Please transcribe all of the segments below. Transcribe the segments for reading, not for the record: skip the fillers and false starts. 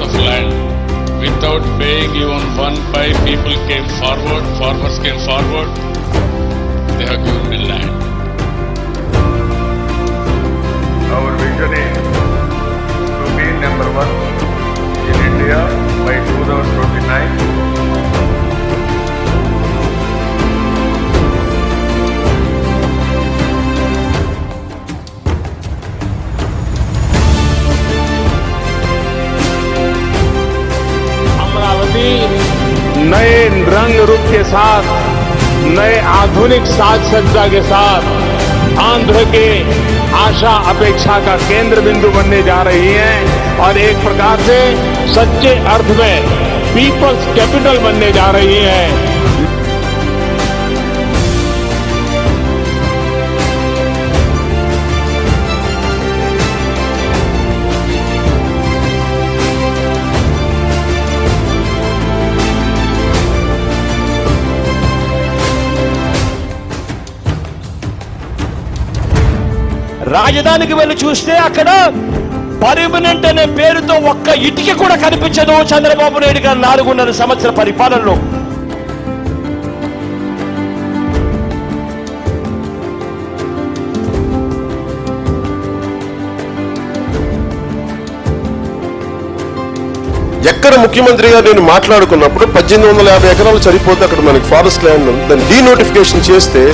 of land. Without paying even 1 pi, people came forward, farmers came forward. They have given me land. Our vision is to be number one in India by 2029. नए रंग रूप के साथ, नए आधुनिक साज सज्जा के साथ आंध्र के आशा अपेक्षा का केंद्र बिंदु बनने जा रही है और एक प्रकार से सच्चे अर्थ में पीपल्स कैपिटल बनने जा रही है। రాజధానికి వెళ్ళి చూస్తే అక్కడ పర్మనెంట్ అనే పేరుతో ఒక్క ఇటుక కూడా కనిపించదు చంద్రబాబు నాయుడు గారు 4.5 సంవత్సర పరిపాలనలో. ఎక్కడ ముఖ్యమంత్రిగా నేను మాట్లాడుకున్నప్పుడు 1850 ఎకరాలు సరిపోతే అక్కడ మనకి ఫారెస్ట్ ల్యాండ్ ఉంది, దాన్ని డీనోటిఫికేషన్ చేస్తే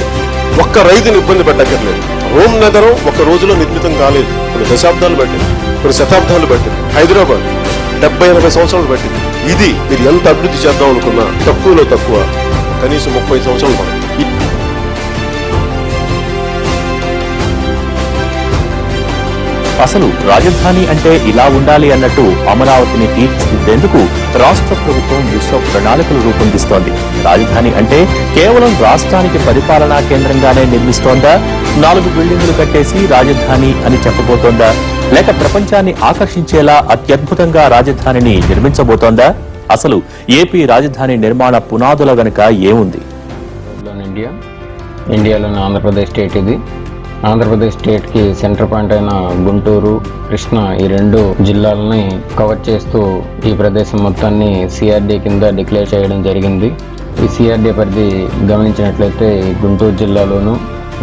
ఒక్క రైతుని ఇబ్బంది పెట్టక్కర్లేదు. రోమ్ నగరం ఒక రోజులో నిర్మితం కాలేదు, కొన్ని దశాబ్దాలు పట్టింది, కొన్ని శతాబ్దాలు పట్టింది. హైదరాబాద్ 70-80 సంవత్సరాలు పట్టింది. ఇది మీరు ఎంత అభివృద్ధి చేద్దాం అనుకున్నా తక్కువలో తక్కువ కనీసం 30 సంవత్సరాలు పడుతుంది. అసలు రాజధాని అంటే ఇలా ఉండాలి అన్నట్టు అమరావతిని తీర్చిదిద్దేందుకు రాష్ట్ర ప్రభుత్వం విశ్వ ప్రణాళికలు రూపొందిస్తోంది. రాజధాని అంటే కేవలం రాష్ట్రానికి పరిపాలనా కేంద్రంగానే నిర్మిస్తోందా, 4 బిల్డింగులు కట్టేసి రాజధాని అని చెప్పబోతోందా, లేక ప్రపంచాన్ని ఆకర్షించేలా అత్యద్భుతంగా రాజధానిని నిర్మించబోతోందా? అసలు ఏపీ రాజధాని నిర్మాణ పునాదుల వెనుక ఏముంది? ఇండియాలోని ఆంధ్రప్రదేశ్ స్టేట్ ఇది. ఆంధ్రప్రదేశ్ స్టేట్కి సెంటర్ పాయింట్ అయిన గుంటూరు, కృష్ణా ఈ 2 జిల్లాలని కవర్ చేస్తూ ఈ ప్రదేశం మొత్తాన్ని సిఆర్డీ కింద డిక్లేర్ చేయడం జరిగింది. ఈ సిఆర్డీ పరిధి గమనించినట్లయితే గుంటూరు జిల్లాలోను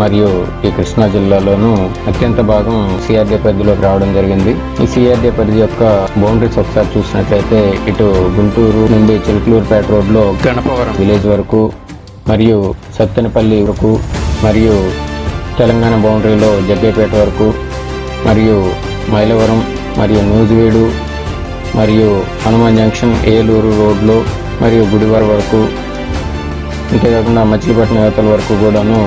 మరియు ఈ కృష్ణా జిల్లాలోను అత్యంత భాగం సిఆర్డీ పరిధిలోకి రావడం జరిగింది. ఈ సిఆర్డీ పరిధి యొక్క బౌండరీస్ ఒకసారి చూసినట్లయితే ఇటు గుంటూరు నుండి చిలుకలూరుపేట రోడ్లో గణపవరం విలేజ్ వరకు, మరియు సత్తెనపల్లి వరకు, మరియు తెలంగాణ బౌండరీలో జగ్గేపేట వరకు, మరియు మైలవరం మరియు నూజివీడు మరియు హనుమాన్ జంక్షన్ ఏలూరు రోడ్లో మరియు గుడివార వరకు, అంతేకాకుండా మచిలీపట్నం యువతల వరకు కూడాను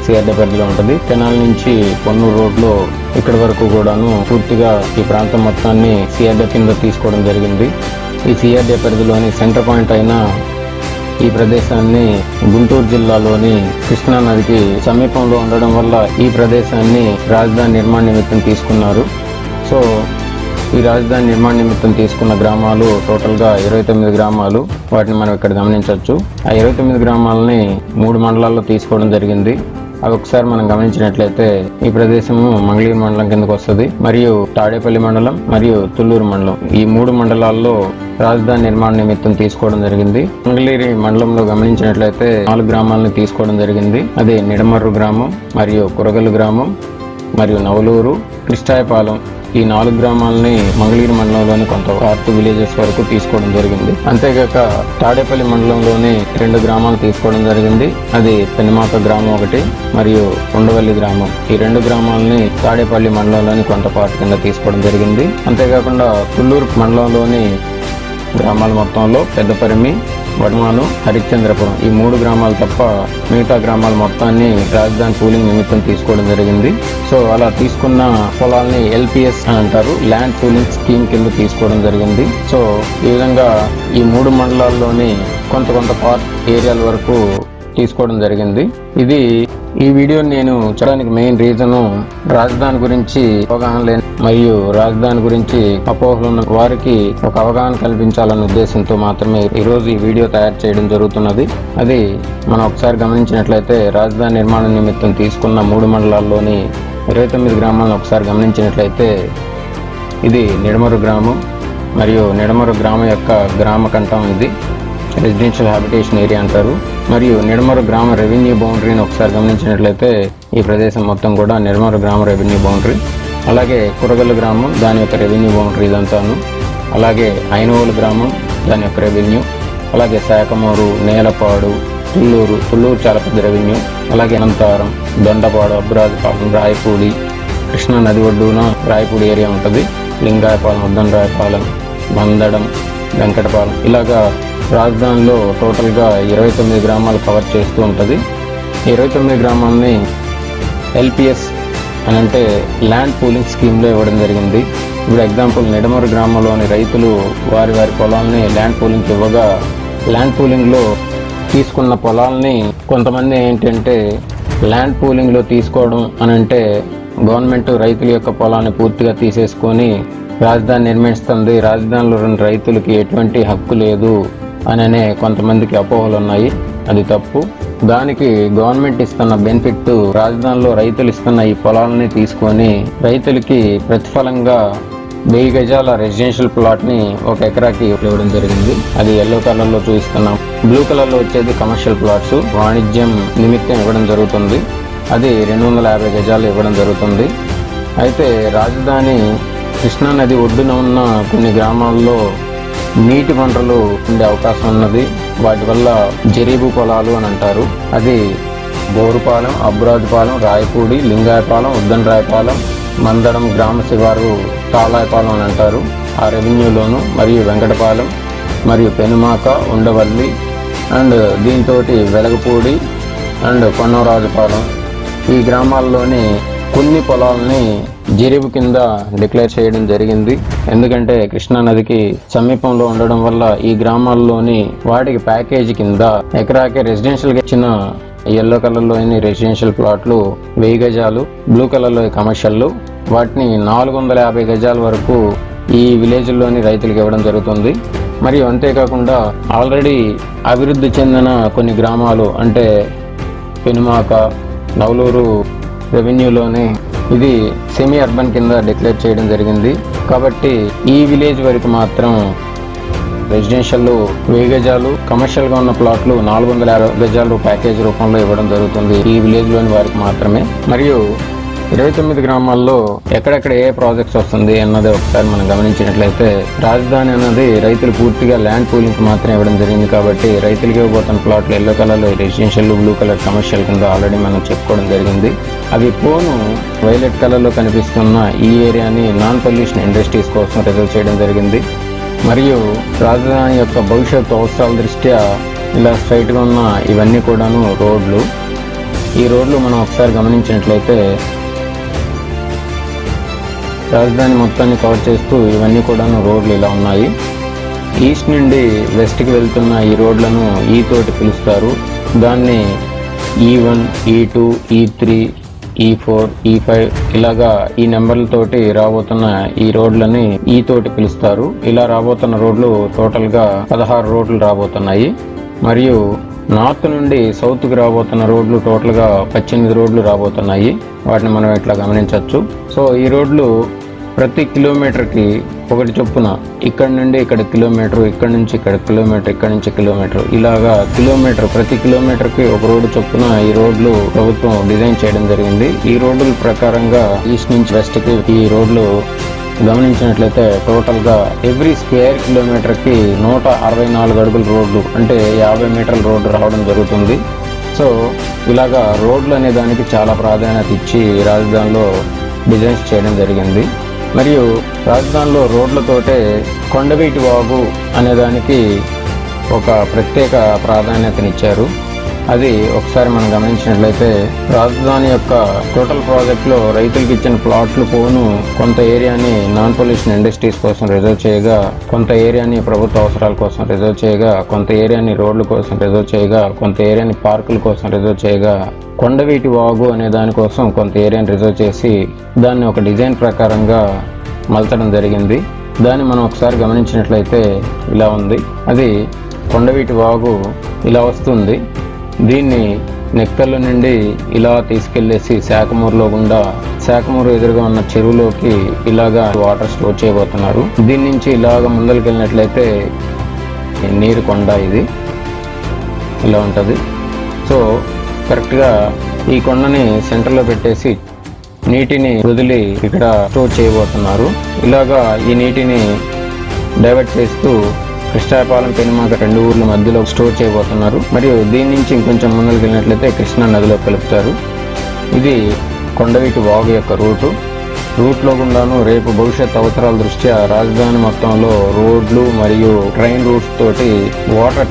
సిఆర్డీ పరిధిలో ఉంటుంది. తెనాలి నుంచి పొన్నూరు రోడ్లో ఇక్కడి వరకు కూడాను పూర్తిగా ఈ ప్రాంతం మొత్తాన్ని సిఆర్డీ కింద తీసుకోవడం జరిగింది. ఈ సిఆర్డీ పరిధిలోని సెంటర్ పాయింట్ అయిన ఈ ప్రదేశాన్ని గుంటూరు జిల్లాలోని కృష్ణా నదికి సమీపంలో ఉండడం వల్ల ఈ ప్రదేశాన్ని రాజధాని నిర్మాణ నిమిత్తం తీసుకున్నారు. సో ఈ రాజధాని నిర్మాణ నిమిత్తం తీసుకున్న గ్రామాలు టోటల్గా 29 గ్రామాలు. వాటిని మనం ఇక్కడ గమనించవచ్చు. ఆ 29 గ్రామాలని 3 మండలాల్లో తీసుకోవడం జరిగింది. అవి ఒకసారి మనం గమనించినట్లయితే ఈ ప్రదేశము మంగళగిరి మండలం కిందకు వస్తుంది, మరియు తాడేపల్లి మండలం మరియు తుళ్ళూరు మండలం ఈ 3 మండలాల్లో రాజధాని నిర్మాణ నిమిత్తం తీసుకోవడం జరిగింది. మంగళగిరి మండలంలో గమనించినట్లయితే 4 గ్రామాలను తీసుకోవడం జరిగింది. అది నిడమర్రు గ్రామం మరియు కురగల్లు గ్రామం మరియు నవలూరు, కృష్ణాయపాలెం ఈ 4 గ్రామాలని మంగళగిరి మండలంలోని కొంత పార్ట్ విలేజెస్ వరకు తీసుకోవడం జరిగింది. అంతేగాక తాడేపల్లి మండలంలోని 2 గ్రామాలు తీసుకోవడం జరిగింది. అది పెనుమాక గ్రామం ఒకటి మరియు ఉండవల్లి గ్రామం. ఈ 2 గ్రామాలని తాడేపల్లి మండలంలోని కొంత పార్ట్ కింద తీసుకోవడం జరిగింది. అంతేకాకుండా తుళ్ళూరు మండలంలోని గ్రామాల మొత్తంలో పెద్దపరిమి, వడమాను, హరిశ్చంద్రపురం ఈ 3 గ్రామాలు తప్ప మిగతా గ్రామాల మొత్తాన్ని రాజధాని పూలింగ్ నిమిత్తం తీసుకోవడం జరిగింది. సో అలా తీసుకున్న పొలాల్ని LPS అని అంటారు, ల్యాండ్ పూలింగ్ స్కీమ్ కింద తీసుకోవడం జరిగింది. సో ఈ విధంగా ఈ 3 మండలాల్లోని కొంత పార్ట్ ఏరియాల వరకు తీసుకోవడం జరిగింది. ఇది ఈ వీడియో నేను చేయడానికి మెయిన్ రీజను రాజధాని గురించి అవగాహన లేని మరియు రాజధాని గురించి అపోహలు ఉన్న వారికి ఒక అవగాహన కల్పించాలనే ఉద్దేశంతో మాత్రమే ఈరోజు ఈ వీడియో తయారు చేయడం జరుగుతున్నది. అది మనం ఒకసారి గమనించినట్లయితే రాజధాని నిర్మాణం నిమిత్తం తీసుకున్న 3 మండలాల్లోని 29 గ్రామాలను ఒకసారి గమనించినట్లయితే ఇది నిడమరు గ్రామం, మరియు నిడమరు గ్రామం యొక్క గ్రామ కంఠం ఇది, రెసిడెన్షియల్ హ్యాబిటేషన్ ఏరియా అంటారు. మరియు నిడమరు గ్రామ రెవెన్యూ బౌండరీని ఒకసారి గమనించినట్లయితే ఈ ప్రదేశం మొత్తం కూడా నిడమరు గ్రామ రెవెన్యూ బౌండరీ. అలాగే కురగల్లు గ్రామం దాని యొక్క రెవెన్యూ బౌండరీ ఇదంతాను. అలాగే ఐనవోలు గ్రామం దాని యొక్క రెవెన్యూ. అలాగే శాఖమూరు, నేలపాడు, తుళ్ళూరు చాలా పెద్ద రెవెన్యూ. అలాగే అనంతారం, దొండపాడు, అబ్బురాజుపాలెం, రాయపూడి, కృష్ణా నది ఒడ్డున రాయపూడి ఏరియా ఉంటుంది. లింగాయపాలెం, ఉద్దండరాయపాలెం, మందడం, వెంకటపాలెం, ఇలాగా రాజధానిలో టోటల్గా 29 గ్రామాలు కవర్ చేస్తూ ఉంటుంది. 29 గ్రామాలని ఎల్పిఎస్ అని అంటే ల్యాండ్ పూలింగ్ స్కీమ్లో ఇవ్వడం జరిగింది. ఇప్పుడు ఎగ్జాంపుల్ నిడమరు గ్రామంలోని రైతులు వారి పొలాలని ల్యాండ్ పూలింగ్కి ఇవ్వగా, ల్యాండ్ పూలింగ్లో తీసుకున్న పొలాలని కొంతమంది ఏంటంటే ల్యాండ్ పూలింగ్లో తీసుకోవడం అని అంటే గవర్నమెంట్ రైతుల యొక్క పొలాన్ని పూర్తిగా తీసేసుకొని రాజధాని నిర్మిస్తుంది, రాజధానిలో ఉన్న రైతులకి ఎటువంటి హక్కు లేదు అనే కొంతమందికి అపోహలు ఉన్నాయి. అది తప్పు. దానికి గవర్నమెంట్ ఇస్తున్న బెనిఫిట్, రాజధానిలో రైతులు ఇస్తున్న ఈ పొలాలని తీసుకొని రైతులకి ప్రతిఫలంగా 1000 గజాల రెసిడెన్షియల్ ప్లాట్ ని 1 ఎకరాకి ఇవ్వడం జరిగింది. అది ఎల్లో కలర్ లో చూపిస్తున్నాం. బ్లూ కలర్ లో వచ్చేది కమర్షియల్ ప్లాట్స్, వాణిజ్యం నిమిత్తం ఇవ్వడం జరుగుతుంది. అది 250 గజాలు ఇవ్వడం జరుగుతుంది. అయితే రాజధాని కృష్ణా నది ఒడ్డున ఉన్న కొన్ని గ్రామాల్లో నీటి వనరులు ఉండే అవకాశం ఉన్నది. వాటి వల్ల జరీబు పొలాలు అని అంటారు. అది బోరుపాలెం, అబ్బురాజుపాలెం, రాయపూడి, లింగాయపాలెం, ఉద్దండరాయపాలెం, మందడం గ్రామ శివారు, తాళాయపాలెం అని అంటారు ఆ రెవెన్యూలోను. మరియు వెంకటపాలెం, మరియు పెనుమాక, ఉండవల్లి, అండ్ దీంతో వెలగపూడి అండ్ కొన్నరాజుపాలెం, ఈ గ్రామాల్లోని కొన్ని పొలాలని జరీబు కింద డిక్లేర్ చేయడం జరిగింది. ఎందుకంటే కృష్ణా నదికి సమీపంలో ఉండడం వల్ల ఈ గ్రామాల్లోని వాటికి ప్యాకేజీ కింద ఎకరాకి రెసిడెన్షియల్గా ఇచ్చిన ఎల్లో కలర్లో రెసిడెన్షియల్ ప్లాట్లు 1000 గజాలు, బ్లూ కలర్లో కమర్షియల్, వాటిని 450 గజాల వరకు ఈ విలేజ్లోని రైతులకు ఇవ్వడం జరుగుతుంది. మరియు అంతేకాకుండా ఆల్రెడీ అభివృద్ధి చెందిన కొన్ని గ్రామాలు అంటే పెనుమాక, నవలూరు రెవెన్యూలోనే ఇది సెమీ అర్బన్ కింద డిక్లేర్ చేయడం జరిగింది. కాబట్టి ఈ విలేజ్ వరకు మాత్రం రెసిడెన్షియల్ 1000 గజాలు, కమర్షియల్ గా ఉన్న ప్లాట్లు 450 గజాలు ప్యాకేజ్ రూపంలో ఇవ్వడం జరుగుతుంది ఈ విలేజ్ లోని వారికి మాత్రమే. మరియు 29 గ్రామాల్లో ఎక్కడెక్కడ ఏ ప్రాజెక్ట్స్ వస్తుంది అన్నది ఒకసారి మనం గమనించినట్లయితే, రాజధాని అన్నది రైతులు పూర్తిగా ల్యాండ్ పూలింగ్ మాత్రమే ఇవ్వడం జరిగింది. కాబట్టి రైతులకి ఇవ్వబోతున్న ప్లాట్లు ఎల్లో కలర్లో రెసిడెన్షియల్, బ్లూ కలర్ కమర్షియల్ కింద ఆల్రెడీ మనం చెప్పుకోవడం జరిగింది. అవి పోను వైలెట్ కలర్లో కనిపిస్తున్న ఈ ఏరియాని నాన్ పొల్యూషన్ ఇండస్ట్రీస్ కోసం రిజర్వ్ చేయడం జరిగింది. మరియు రాజధాని యొక్క భవిష్యత్తు అవసరాల దృష్ట్యా ఇలా స్ట్రైట్గా ఉన్న ఇవన్నీ కూడాను రోడ్లు. ఈ రోడ్లు మనం ఒకసారి గమనించినట్లయితే రాజధాని మొత్తాన్ని కవర్ చేస్తూ ఇవన్నీ కూడాను రోడ్లు ఇలా ఉన్నాయి. ఈస్ట్ నుండి వెస్ట్కి వెళ్తున్న ఈ రోడ్లను ఈ తోటి పిలుస్తారు. దాన్ని E1, E2, E3, E4, E5 ఇలాగా ఈ నెంబర్లతోటి రాబోతున్న ఈ రోడ్లని ఈ తోటి పిలుస్తారు. ఇలా రాబోతున్న రోడ్లు టోటల్గా 16 రోడ్లు రాబోతున్నాయి. మరియు నార్త్ నుండి సౌత్కి రాబోతున్న రోడ్లు టోటల్గా 18 రోడ్లు రాబోతున్నాయి. వాటిని మనం ఇట్లా గమనించవచ్చు. సో ఈ రోడ్లు ప్రతి కిలోమీటర్కి ఒకటి చొప్పున ఇక్కడ నుండి ఇక్కడ కిలోమీటర్, ఇక్కడ నుంచి ఇక్కడ కిలోమీటర్, ఇక్కడ నుంచి కిలోమీటర్, ఇలాగా కిలోమీటర్ ప్రతి కిలోమీటర్కి ఒక రోడ్డు చొప్పున ఈ రోడ్లు ప్రభుత్వం డిజైన్ చేయడం జరిగింది. ఈ రోడ్ల ప్రకారంగా ఈస్ట్ నుంచి వెస్ట్కి ఈ రోడ్లు గమనించినట్లయితే టోటల్గా ఎవ్రీ స్క్వేర్ కిలోమీటర్కి 164 అడుగుల రోడ్లు అంటే 50 మీటర్ల రోడ్డు రావడం జరుగుతుంది. సో ఇలాగా రోడ్లు అనే దానికి చాలా ప్రాధాన్యత ఇచ్చి రాజధానిలో డిజైన్స్ చేయడం జరిగింది. మరియు రాజధానిలో రోడ్లతోటే కొండవీటి వాగు అనే దానికి ఒక ప్రత్యేక ప్రాధాన్యతనిచ్చారు. అది ఒకసారి మనం గమనించినట్లయితే రాజధాని యొక్క టోటల్ ప్రాజెక్ట్లో రైతులకు ఇచ్చిన ప్లాట్లు పోను కొంత ఏరియాని నాన్ పొల్యూషన్ ఇండస్ట్రీస్ కోసం రిజర్వ్ చేయగా, కొంత ఏరియాని ప్రభుత్వ అవసరాల కోసం రిజర్వ్ చేయగా, కొంత ఏరియాని రోడ్ల కోసం రిజర్వ్ చేయగా, కొంత ఏరియాని పార్కుల కోసం రిజర్వ్ చేయగా, కొండవీటి వాగు అనే దానికోసం కొంత ఏరియాని రిజర్వ్ చేసి దాన్ని ఒక డిజైన్ ప్రకారంగా మలచడం జరిగింది. దాన్ని మనం ఒకసారి గమనించినట్లయితే ఇలా ఉంది. అది కొండవీటి వాగు ఇలా వస్తుంది. దీన్ని నెక్కల నుండి ఇలా తీసుకెళ్లేసి శాఖమూరులో గుండా శాఖమూరు ఎదురుగా ఉన్న చెరువులోకి ఇలాగా వాటర్ స్టోర్ చేయబోతున్నారు. దీని నుంచి ఇలాగ ముందరికి వెళ్ళినట్లయితే నీరు కొండ ఇది ఇలా ఉంటుంది. సో కరెక్ట్గా ఈ కొండని సెంటర్లో పెట్టేసి నీటిని వదిలి ఇక్కడ స్టోర్ చేయబోతున్నారు. ఇలాగా ఈ నీటిని డైవర్ట్ చేస్తూ కృష్ణాపాలెం పెనుమాక 2 ఊర్ల మధ్యలో స్టోర్ చేయబోతున్నారు. మరియు దీని నుంచి ఇంకొంచెం ముందుకు వెళ్ళినట్లయితే కృష్ణా నదిలో కలుపుతారు. ఇది కొండవీటి వాగు యొక్క రూట్లో గుండాను రేపు భవిష్యత్ అవసరాల దృష్ట్యా రాజధాని మొత్తంలో రోడ్లు మరియు ట్రైన్ రూట్స్ తోటి వాటర్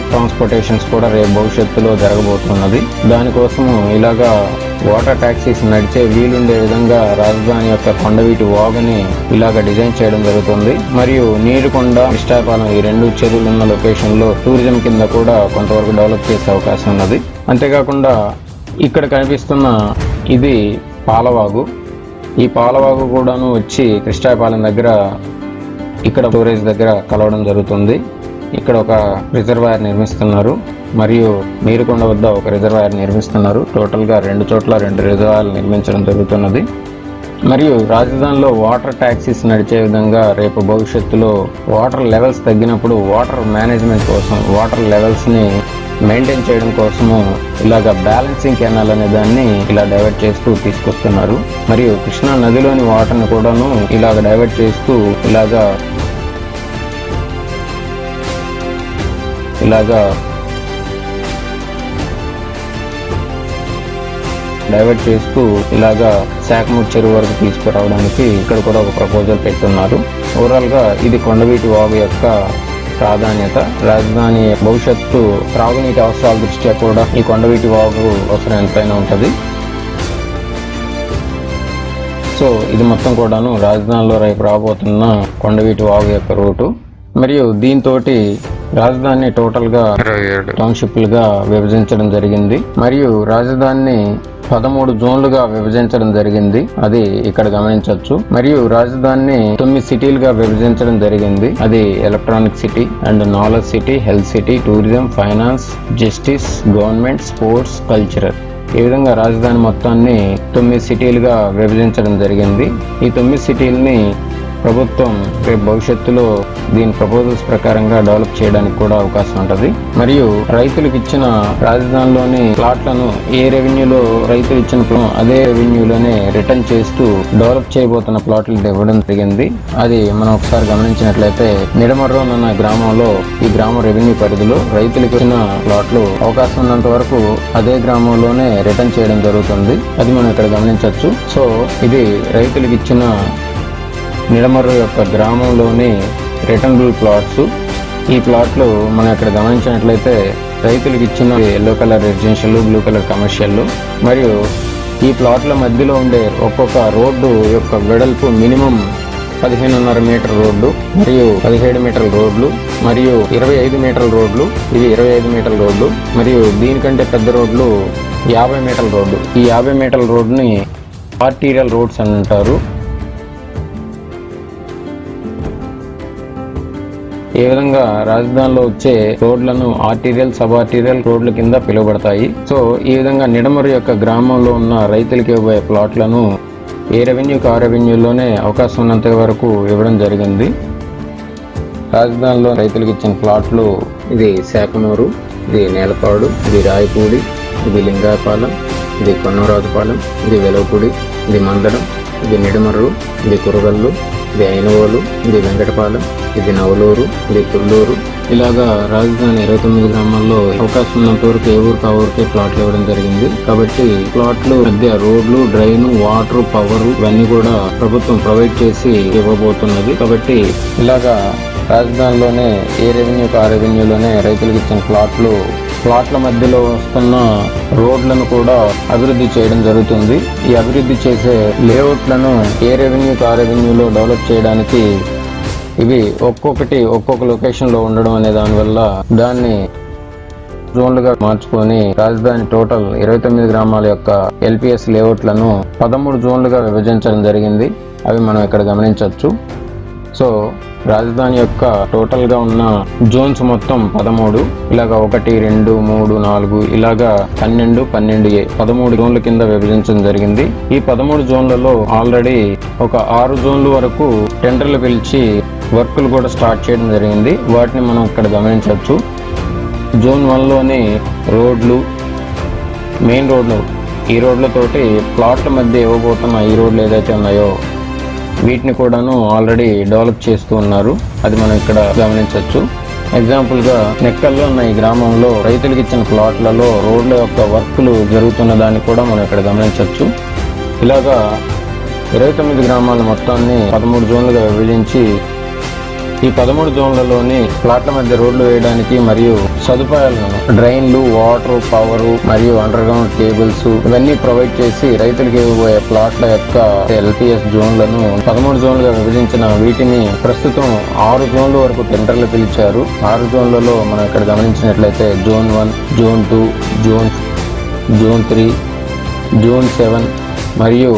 ట్రాన్స్పోర్టేషన్స్ కూడా రేపు భవిష్యత్తులో జరగబోతున్నది. దానికోసము ఇలాగా వాటర్ ట్యాక్సీస్ నడిచే వీలుండే విధంగా రాజధాని యొక్క కొండవీటి వాగుని ఇలాగ డిజైన్ చేయడం జరుగుతుంది. మరియు నీరుకొండ, కృష్ణాపాలెం ఈ 2 చెరువులు ఉన్న లొకేషన్ లో టూరిజం కింద కూడా కొంతవరకు డెవలప్ చేసే అవకాశం ఉన్నది. అంతేకాకుండా ఇక్కడ కనిపిస్తున్న ఇది పాలవాగు. ఈ పాలవాగు కూడాను వచ్చి కృష్ణాపాలెం దగ్గర ఇక్కడ స్టోరేజ్ దగ్గర కలవడం జరుగుతుంది. ఇక్కడ ఒక రిజర్వాయర్ నిర్మిస్తున్నారు మరియు నీరుకొండ వద్ద ఒక రిజర్వాయర్ నిర్మిస్తున్నారు. టోటల్ గా 2 చోట్ల 2 రిజర్వాయర్లు నిర్మించడం జరుగుతున్నది. మరియు రాజధానిలో వాటర్ ట్యాక్సీస్ నడిచే విధంగా రేపు భవిష్యత్తులో వాటర్ లెవెల్స్ తగ్గినప్పుడు వాటర్ మేనేజ్మెంట్ కోసం వాటర్ లెవెల్స్ ని మెయింటైన్ చేయడం కోసము ఇలాగ బ్యాలెన్సింగ్ కెనాల్ అనే దాన్ని ఇలా డైవర్ట్ చేస్తూ తీసుకొస్తున్నారు. మరియు కృష్ణా నదిలోని వాటర్ని కూడాను ఇలాగ డైవర్ట్ చేస్తూ ఇలాగా శాఖమూరు చెరువు వరకు తీసుకురావడానికి ఇక్కడ కూడా ఒక ప్రపోజల్ పెట్టున్నారు. ఓవరాల్ గా ఇది కొండవీటి వాగు యొక్క ప్రాధాన్యత. రాజధాని భవిష్యత్తు త్రాగునీటి అవసరాల దృష్ట్యా కూడా ఈ కొండవీటి వాగు అవసరం ఎంతైనా ఉంటుంది. సో ఇది మొత్తం కూడాను రాజధానిలో రేపు రాబోతున్న కొండవీటి వాగు యొక్క రూటు. మరియు దీంతో రాజధానిని టోటల్ గా 27 టౌన్షిప్లుగా విభజించడం జరిగింది. మరియు రాజధానిని 13 జోన్లుగా విభజించడం జరిగింది. అది ఇక్కడ గమనించవచ్చు. మరియు రాజధానిని 9 సిటీలుగా విభజించడం జరిగింది. అది electronic city and knowledge city, health city, tourism, finance, justice, government, sports, cultural. ఈ విధంగా రాజధాని మొత్తాన్ని 9 సిటీలుగా విభజించడం జరిగింది. ఈ 9 సిటీలని ప్రభుత్వం రేపు భవిష్యత్తులో దీని ప్రపోజల్స్ ప్రకారంగా డెవలప్ చేయడానికి కూడా అవకాశం ఉంటుంది. మరియు రైతులకు ఇచ్చిన రాజధానిలోని ప్లాట్లను ఏ రెవెన్యూలో రైతులు ఇచ్చిన అదే రెవెన్యూలోనే రిటర్న్ చేస్తూ డెవలప్ చేయబోతున్న ప్లాట్లు ఇవ్వడం జరిగింది. అది మనం ఒకసారి గమనించినట్లయితే నిడమర్రం అన్న గ్రామంలో ఈ గ్రామ రెవెన్యూ పరిధిలో రైతులకు ఇచ్చిన ప్లాట్లు అవకాశం ఉన్నంత వరకు అదే గ్రామంలోనే రిటర్న్ చేయడం జరుగుతుంది. అది మనం ఇక్కడ గమనించవచ్చు. సో ఇది రైతులకు ఇచ్చిన నిడమర్రు యొక్క గ్రామంలోని రిటర్నబుల్ ప్లాట్స్. ఈ ప్లాట్లు మనం ఇక్కడ గమనించినట్లయితే రైతులకు ఇచ్చిన yellow colour residential, blue colour commercial. మరియు ఈ ప్లాట్ల మధ్యలో ఉండే ఒక్కొక్క రోడ్డు యొక్క వెడల్పు మినిమం 15.5 మీటర్ రోడ్డు మరియు 17 మీటర్ల రోడ్లు మరియు 25 మీటర్ల రోడ్లు. ఇవి 25 మీటర్ల రోడ్లు. మరియు దీనికంటే పెద్ద రోడ్లు 50 మీటర్ల రోడ్డు. ఈ 50 మీటర్ల రోడ్డుని ఆర్టీరియల్ రోడ్స్ అని అంటారు. ఈ విధంగా రాజధానిలో వచ్చే రోడ్లను ఆర్టీరియల్, సబ్ ఆర్టీరియల్ రోడ్ల కింద పిలువబడతాయి. సో ఈ విధంగా నిడమరు యొక్క గ్రామంలో ఉన్న రైతులకి ఇవ్వబోయే ప్లాట్లను ఏ రెవెన్యూకి ఆ రెవెన్యూలోనే అవకాశం ఉన్నంత వరకు ఇవ్వడం జరిగింది. రాజధానిలో రైతులకు ఇచ్చిన ప్లాట్లు ఇది శాఖమూరు, ఇది నేలపాడు, ఇది రాయపూడి, ఇది లింగాయపాలెం, ఇది కొన్నరాజుపాలెం, ఇది వెలవపూడి, ఇది మందడం, ఇది నిడమర్రు, ఇది కురగల్లు, ఇది ఐనవోలు, ఇది వెంకటపాలెం, ఇది నవలూరు, ఇది తుళ్ళూరు. ఇలాగా రాజధాని 29 గ్రామాల్లో అవకాశం ఉన్నంత వరకు ఏ ఊరికి ఆ ఊరికే ప్లాట్లు ఇవ్వడం జరిగింది. కాబట్టి ప్లాట్లు మధ్య రోడ్లు, డ్రైన్, వాటర్, పవర్ ఇవన్నీ కూడా ప్రభుత్వం ప్రొవైడ్ చేసి ఇవ్వబోతున్నది. కాబట్టి ఇలాగా రాజధానిలోనే ఏ రెవెన్యూకి ఆ రెవెన్యూలోనే రైతులకు ఇచ్చిన ప్లాట్ల మధ్యలో వస్తున్న రోడ్లను కూడా అభివృద్ధి చేయడం జరుగుతుంది. ఈ అభివృద్ధి చేసే లేఅవుట్లను ఏ రెవెన్యూకి ఆ రెవెన్యూలో డెవలప్ చేయడానికి ఇవి ఒక్కొక్కటి ఒక్కొక్క లొకేషన్ లో ఉండడం అనే దానివల్ల దాన్ని జోన్లుగా మార్చుకొని రాజధాని టోటల్ 29 గ్రామాల యొక్క ఎల్పిఎస్ లేఅవుట్లను 13 జోన్లుగా విభజించడం జరిగింది. అవి మనం ఇక్కడ గమనించవచ్చు. సో రాజధాని యొక్క టోటల్ గా ఉన్న జోన్స్ మొత్తం 13, ఇలాగా 1, 2, 3, 4 ఇలాగా 12, 12A 13 జోన్ల కింద విభజించడం జరిగింది. ఈ 13 జోన్లలో ఆల్రెడీ ఒక 6 జోన్ల వరకు టెండర్లు పిలిచి వర్కులు కూడా స్టార్ట్ చేయడం జరిగింది. వాటిని మనం ఇక్కడ గమనించవచ్చు. జోన్ 1లోని రోడ్లు, మెయిన్ రోడ్లు, ఈ రోడ్లతోటి ప్లాట్ల మధ్య ఇవ్వబోతున్న ఈ రోడ్లు ఏదైతే ఉన్నాయో వీటిని కూడాను ఆల్రెడీ డెవలప్ చేస్తూ ఉన్నారు. అది మనం ఇక్కడ గమనించవచ్చు. ఎగ్జాంపుల్గా నెక్కల్లో ఉన్న ఈ గ్రామంలో రైతులకు ఇచ్చిన ప్లాట్లలో రోడ్ల యొక్క వర్క్లు జరుగుతున్న దాన్ని కూడా మనం ఇక్కడ గమనించవచ్చు. ఇలాగా 29 గ్రామాల మొత్తాన్ని 13 జోన్లుగా విభజించి ఈ 13 జోన్లలోని ప్లాట్ల మధ్య రోడ్లు వేయడానికి మరియు సదుపాయాలను డ్రైన్లు, వాటర్, పవర్ మరియు అండర్ గ్రౌండ్ కేబుల్స్ ఇవన్నీ ప్రొవైడ్ చేసి రైతులకు ఇవ్వబోయే ప్లాట్ల యొక్క LPS జోన్లను 13 జోన్లుగా విభజించిన వీటిని ప్రస్తుతం 6 జోన్ల వరకు టెండర్లు పిలిచారు. 6 జోన్లలో మనం ఇక్కడ గమనించినట్లయితే జోన్ 1, జోన్ 2, జోన్ 3, జోన్ 7 మరియు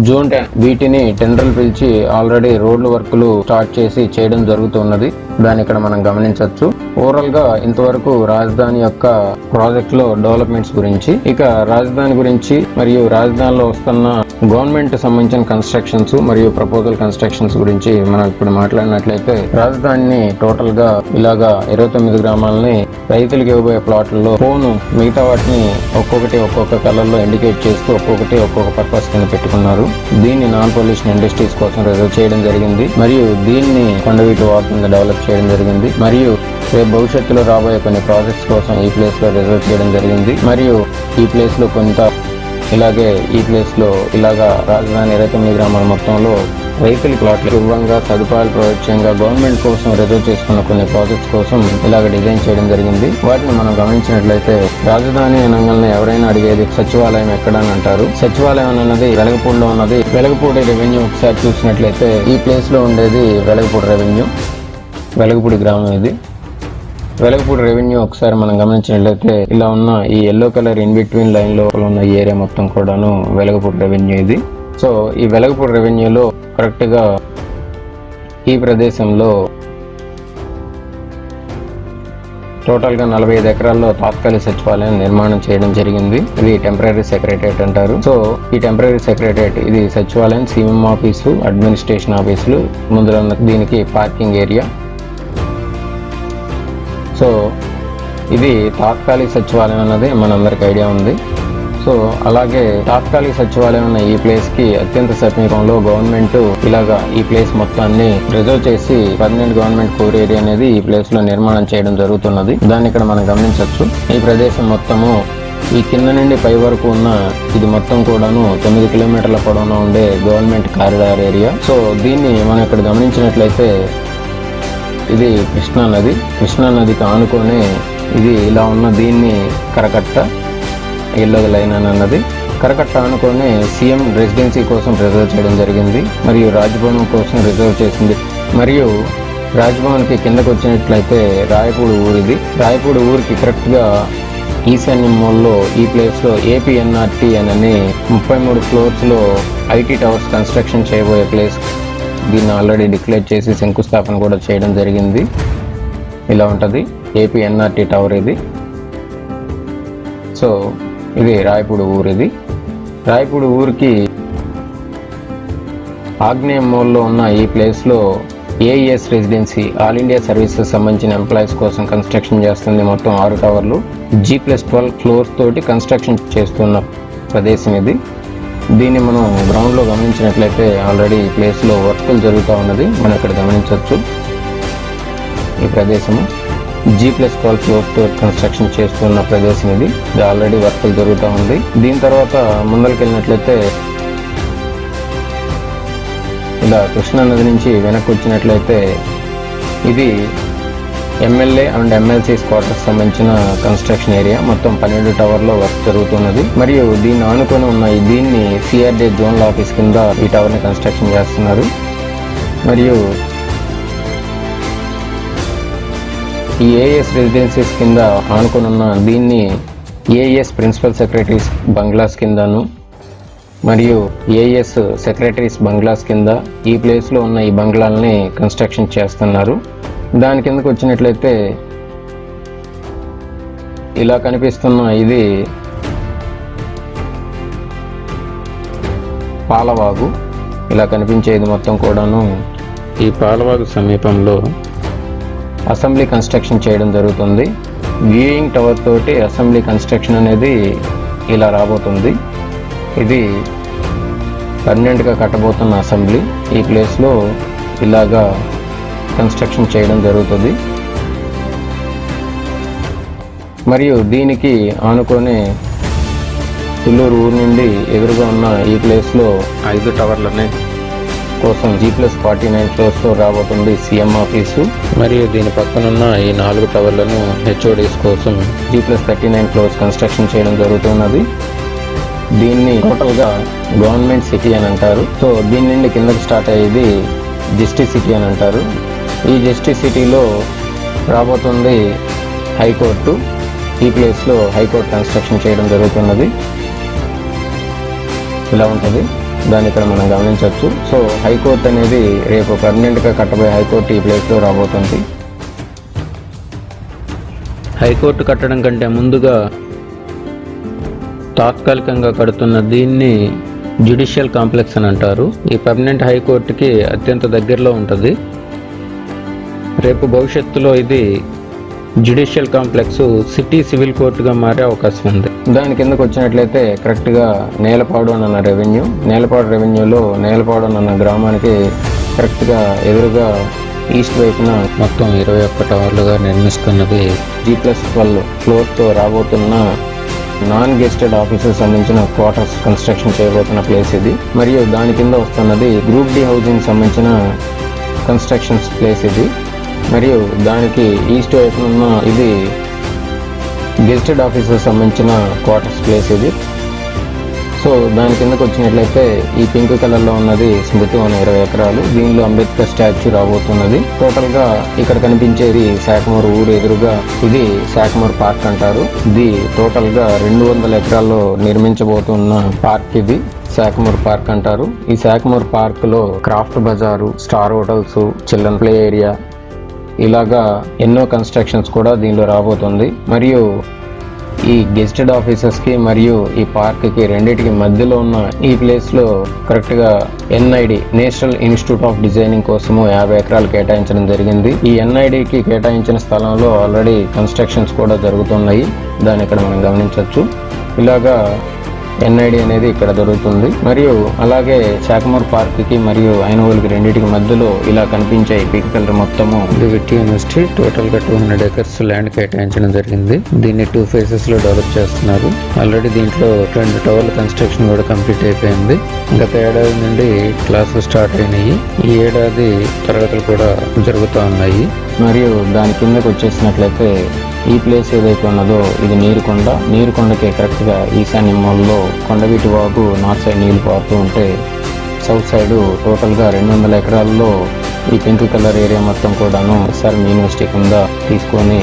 జోన్ 10 వీటిని టెండర్లు పిలిచి ఆల్రెడీ రోడ్ల వర్కులు స్టార్ట్ చేసి చేయడం జరుగుతున్నది. దాన్ని ఇక్కడ మనం గమనించవచ్చు. ఓవరాల్ గా ఇంతవరకు రాజధాని యొక్క ప్రాజెక్ట్ లో డెవలప్మెంట్స్ గురించి, ఇక రాజధాని గురించి మరియు రాజధానిలో వస్తున్న గవర్నమెంట్ సంబంధించిన కన్స్ట్రక్షన్స్ మరియు ప్రపోజల్ కన్స్ట్రక్షన్స్ గురించి మనం ఇప్పుడు మాట్లాడినట్లయితే రాజధానిని టోటల్ గా ఇలాగా 29 గ్రామాలని రైతులకు ఇవ్వబోయే ప్లాట్లలో మిగతా వాటిని ఒక్కొక్క కలర్ లో ఇండికేట్ చేస్తూ ఒక్కొక్క పర్పస్ కింద పెట్టుకున్నారు. దీన్ని నాన్ పొల్యూషన్ ఇండస్ట్రీస్ కోసం రిజర్వ్ చేయడం జరిగింది మరియు దీన్ని కొండవీటి వాక్ కింద డెవలప్ చేయడం జరిగింది మరియు రేపు భవిష్యత్తులో రాబోయే కొన్ని ప్రాజెక్ట్స్ కోసం ఈ ప్లేస్ లో రిజర్వ్ చేయడం జరిగింది మరియు ఈ ప్లేస్ లో కొంత ఇలాగే ఈ ప్లేస్ లో ఇలాగా రాజధాని 29 గ్రామాల మొత్తంలో రైతుల ప్లాట్లు ఇవ్వంగా సదుపాయాలు ప్రొవైడ్ చేయంగా గవర్నమెంట్ కోసం రిజర్వ్ చేసుకున్న కొన్ని ప్రాజెక్ట్స్ కోసం ఇలాగ డిజైన్ చేయడం జరిగింది. వాటిని మనం గమనించినట్లయితే రాజధాని అనగానే ఎవరైనా అడిగేది సచివాలయం ఎక్కడ అని అంటారు. సచివాలయం అన్నది వెలగపూడిలో ఉన్నది. వెలగపూడి రెవెన్యూ ఒకసారి చూసినట్లయితే ఈ ప్లేస్ లో ఉండేది వెలగపూడి రెవెన్యూ, వెలగపూడి గ్రామం ఇది. వెలగపూడి రెవెన్యూ ఒకసారి మనం గమనించినట్లయితే ఇలా ఉన్న ఈ yellow colour in between line లో ఉన్న ఈ ఏరియా మొత్తం కూడాను వెలగపూడి రెవెన్యూ ఇది. సో ఈ వెలగపూడి రెవెన్యూలో కరెక్ట్ గా ఈ ప్రదేశంలో టోటల్ గా 45 ఎకరాల్లో తాత్కాలిక సచివాలయం నిర్మాణం చేయడం జరిగింది. ఇది టెంపరీ సెక్రటరియట్ అంటారు. సో ఈ టెంపరీ సెక్రటరియట్ ఇది సచివాలయం, CM ఆఫీసు, అడ్మినిస్ట్రేషన్ ఆఫీసులు, ముందర దీనికి పార్కింగ్ ఏరియా. సో ఇది తాత్కాలిక సచివాలయం అన్నది మనందరికి ఐడియా ఉంది. సో అలాగే తాత్కాలిక సచివాలయం ఉన్న ఈ ప్లేస్ కి అత్యంత సమీపంలో గవర్నమెంట్ ఇలాగా ఈ ప్లేస్ మొత్తాన్ని రిజర్వ్ చేసి 12 గవర్నమెంట్ కోర్ ఏరియా అనేది ఈ ప్లేస్ లో నిర్మాణం చేయడం జరుగుతున్నది. దాన్ని ఇక్కడ మనం గమనించవచ్చు. ఈ ప్రదేశం మొత్తము ఈ కింద నుండి పై వరకు ఉన్న ఇది మొత్తం కూడాను 9 కిలోమీటర్ల పొడవున ఉండే గవర్నమెంట్ కారిడార్ ఏరియా. సో దీన్ని మనం ఇక్కడ గమనించినట్లయితే ఇది కృష్ణా నదికి ఆనుకొని ఇది ఇలా ఉన్న దీన్ని కరకట్ట ఎల్లో లైన్ అని అన్నది కరకట్ట ఆనుకొని CM రెసిడెన్సీ కోసం రిజర్వ్ చేయడం జరిగింది మరియు రాజ్భవన్ కోసం రిజర్వ్ చేసింది. మరియు రాజ్భవన్కి కిందకు వచ్చినట్లయితే రాయపూడి ఊరిది. రాయపూడి ఊరికి కరెక్ట్ గా ఈశాన్యం మూలలో ఈ ప్లేస్ లో APNRT అని 33 ఫ్లోర్స్ లో IT టవర్స్ కన్స్ట్రక్షన్ చేయబోయే ప్లేస్. దీన్ని ఆల్రెడీ డిక్లేర్ చేసి శంకుస్థాపన కూడా చేయడం జరిగింది. ఇలా ఉంటుంది APNRT టవర్ ఇది. సో ఇది రాయపూడి ఊరిది. రాయపూడి ఊరికి ఆగ్నేయ మూలలో ఉన్న ఈ ప్లేస్ లో AES residency all India services సంబంధించిన ఎంప్లాయీస్ కోసం కన్స్ట్రక్షన్ చేస్తుంది. మొత్తం 6 టవర్లు G+12 ఫ్లోర్స్ తోటి కన్స్ట్రక్షన్ చేస్తున్న ప్రదేశం ఇది. దీన్ని మనం గ్రౌండ్ లో గమనించినట్లయితే ఆల్రెడీ ఈ ప్లేస్ లో వర్కులు జరుగుతూ ఉన్నది. మనం ఇక్కడ గమనించవచ్చు. ఈ ప్రదేశము G+12 ఫ్లోర్స్ తో కన్స్ట్రక్షన్ చేస్తున్న ప్రదేశం ఇది. ఆల్రెడీ వర్కులు జరుగుతూ ఉంది. దీని తర్వాత ముందరికి వెళ్ళినట్లయితే ఇలా కృష్ణా నది నుంచి వెనక్కి వచ్చినట్లయితే ఇది MLA అండ్ MLC's క్వార్టర్స్ సంబంధించిన కన్స్ట్రక్షన్ ఏరియా. మొత్తం 12 టవర్లో వర్క్ జరుగుతున్నది. మరియు దీన్ని ఆనుకొని ఉన్న దీన్ని CRD జోనల్ ఆఫీస్ కింద ఈ టవర్ ని కన్స్ట్రక్షన్ చేస్తున్నారు. మరియు ఈ AES రెసిడెన్సీస్ కింద ఆనుకొని ఉన్న దీన్ని AES ప్రిన్సిపల్ సెక్రటరీస్ బంగ్లాస్ కిందను మరియు ఏఎస్ సెక్రటరీస్ బంగ్లాస్ కింద ఈ ప్లేస్లో ఉన్న ఈ బంగ్లాలని కన్స్ట్రక్షన్ చేస్తున్నారు. దాని కిందకు వచ్చినట్లయితే ఇలా కనిపిస్తున్న ఇది పాలవాగు. ఇలా కనిపించేది మొత్తం కూడాను ఈ పాలవాగు సమీపంలో అసెంబ్లీ కన్స్ట్రక్షన్ చేయడం జరుగుతుంది. వ్యూయింగ్ టవర్ తోటి అసెంబ్లీ కన్స్ట్రక్షన్ అనేది ఇలా రాబోతుంది. ఇది పర్మనెంట్గా కట్టబోతున్న అసెంబ్లీ. ఈ ప్లేస్లో ఇలాగా కన్స్ట్రక్షన్ చేయడం జరుగుతుంది. మరియు దీనికి ఆనుకొని తుళ్ళూరు ఊరు నుండి ఎదురుగా ఉన్న ఈ ప్లేస్లో 5 టవర్లని కోసం G+49 ఫ్లోర్స్తో రాబోతుంది సీఎం ఆఫీసు. మరియు దీని పక్కనున్న ఈ 4 టవర్లను హెచ్ఓడీస్ కోసం G+39 ఫ్లోర్స్ కన్స్ట్రక్షన్ చేయడం జరుగుతున్నది. దీన్ని టోటల్గా గవర్నమెంట్ సిటీ అని అంటారు. సో దీని నుండి కిందకి స్టార్ట్ అయ్యేది జస్టిస్ సిటీ అని అంటారు. ఈ జస్టిస్ సిటీలో రాబోతుంది హైకోర్టు. ఈ ప్లేస్లో హైకోర్టు కన్స్ట్రక్షన్ చేయడం జరుగుతున్నది. ఇలా ఉంటుంది, దాన్ని ఇక్కడ మనం గమనించవచ్చు. సో హైకోర్టు అనేది రేపు పర్మనెంట్గా కట్టబోయే హైకోర్టు ఈ ప్లేస్లో రాబోతుంది. హైకోర్టు కట్టడం కంటే ముందుగా తాత్కాలికంగా కడుతున్న దీన్ని జ్యుడిషియల్ కాంప్లెక్స్ అని అంటారు. ఈ పర్మనెంట్ హైకోర్టుకి అత్యంత దగ్గరలో ఉంటుంది. రేపు భవిష్యత్తులో ఇది జ్యుడిషియల్ కాంప్లెక్స్ సిటీ సివిల్ కోర్టుగా మారే అవకాశం ఉంది. దాని కిందకు వచ్చినట్లయితే కరెక్ట్గా నేలపాడు అన్న రెవెన్యూ. నేలపాడు రెవెన్యూలో నేలపాడు అన్న గ్రామానికి కరెక్ట్గా ఎదురుగా ఈస్ట్ వైపున మొత్తం 21 టవర్లుగా నిర్మిస్తున్నది G+12 ఫ్లోర్తో రాబోతున్న నాన్ గెస్టెడ్ ఆఫీసెస్ సంబంధించిన క్వార్టర్స్ కన్స్ట్రక్షన్ చేయబోతున్న ప్లేస్ ఇది. మరియు దాని కింద వస్తున్నది గ్రూప్ డి హౌసింగ్ సంబంధించిన కన్స్ట్రక్షన్స్ ప్లేస్ ఇది. మరియు దానికి ఈస్ట్ వైపున ఉన్న ఇది గెస్టెడ్ ఆఫీసర్స్ సంబంధించిన క్వార్టర్స్ ప్లేస్ ఇది. సో దాని కిందకు వచ్చినట్లయితే ఈ పింక్ కలర్లో ఉన్నది స్మృతి వనం 20 ఎకరాలు. దీనిలో అంబేద్కర్ స్టాచ్యూ రాబోతున్నది. టోటల్గా ఇక్కడ కనిపించేది శాఖమూరు ఊరు ఎదురుగా ఇది శాఖమూరు పార్క్ అంటారు. ఇది టోటల్గా 200 ఎకరాల్లో నిర్మించబోతున్న పార్క్ ఇది శాఖమూరు పార్క్ అంటారు. ఈ శాఖమూరు పార్క్లో క్రాఫ్ట్ బజారు, star hotels, children play area ఇలాగా ఎన్నో కన్స్ట్రక్షన్స్ కూడా దీనిలో రాబోతుంది. మరియు ఈ గెస్టెడ్ ఆఫీసర్స్కి మరియు ఈ పార్క్కి రెండింటికి మధ్యలో ఉన్న ఈ ప్లేస్లో కరెక్ట్గా NID national institute of designing కోసము 50 ఎకరాలు కేటాయించడం జరిగింది. ఈ NIDకి కేటాయించిన స్థలంలో ఆల్రెడీ కన్స్ట్రక్షన్స్ కూడా జరుగుతున్నాయి. దాన్ని ఇక్కడ మనం గమనించవచ్చు. ఇలాగా NID అనేది ఇక్కడ దొరుకుతుంది. మరియు అలాగే శాఖమూరు పార్క్ కి మరియు ఐనవోలుకి రెండింటికి మధ్యలో ఇలా కనిపించే పింక్ కలర్ మొత్తము విట్టి యూనివర్సిటీ. టోటల్ గా 200 ఎకర్స్ ల్యాండ్ కేటాయించడం జరిగింది. దీన్ని 2 phases లో డెవలప్ చేస్తున్నారు. ఆల్రెడీ దీంట్లో 2 టవర్ల కన్స్ట్రక్షన్ కూడా కంప్లీట్ అయిపోయింది. గత ఏడాది నుండి క్లాసులు స్టార్ట్ అయినాయి. ఈ ఏడాది తరగతులు కూడా జరుగుతూ ఉన్నాయి. మరియు దాని కిందకు వచ్చేసినట్లయితే ఈ ప్లేస్ ఏదైతే ఉన్నదో ఇది నీరుకొండ. నీరుకొండకి కరెక్ట్గా ఈశాన్య మూలలో కొండవీటి వాగు నార్త్ సైడ్ నీళ్లు పారుతూ ఉంటే సౌత్ సైడ్ టోటల్గా 200 ఎకరాల్లో ఈ పింక్ కలర్ ఏరియా మొత్తం కూడాను SRM యూనివర్సిటీ కింద తీసుకొని